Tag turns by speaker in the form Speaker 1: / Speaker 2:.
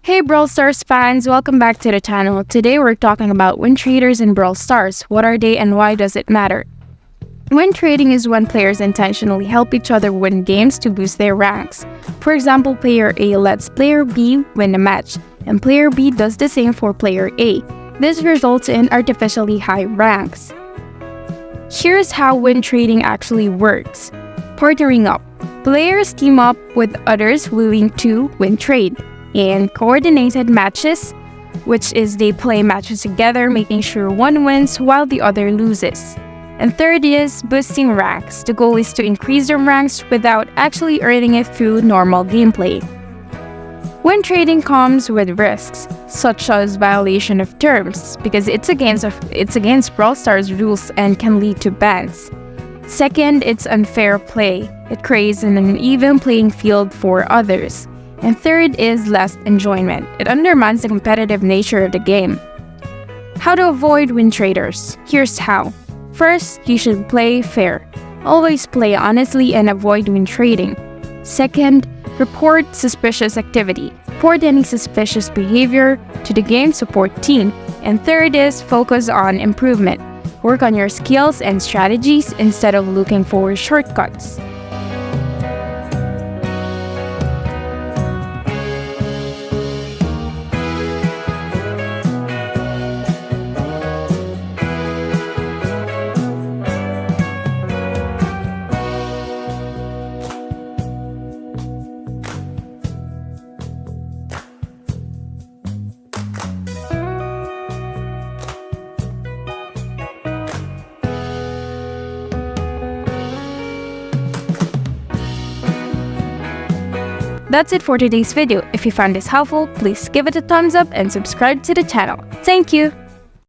Speaker 1: Hey Brawl Stars fans, welcome back to the channel. Today we're talking about win traders in Brawl Stars. What are they and why does it matter? Win trading is when players intentionally help each other win games to boost their ranks. For example, player A lets player B win a match, and player B does the same for player A. This results in artificially high ranks. Here's how win trading actually works. Partnering up. Players team up with others willing to win trade. And coordinated matches, which is they play matches together, making sure one wins while the other loses. And third is boosting ranks. The goal is to increase their ranks without actually earning it through normal gameplay. Win trading comes with risks, such as violation of terms, because it's against Brawl Stars rules and can lead to bans. Second, it's unfair play. It creates an uneven playing field for others. And third is less enjoyment. It undermines the competitive nature of the game. How to avoid win traders? Here's how. First, you should play fair. Always play honestly and avoid win trading. Second, report suspicious activity. Report any suspicious behavior to the game support team. And third is focus on improvement. Work on your skills and strategies instead of looking for shortcuts. That's it for today's video. If you found this helpful, please give it a thumbs up and subscribe to the channel. Thank you!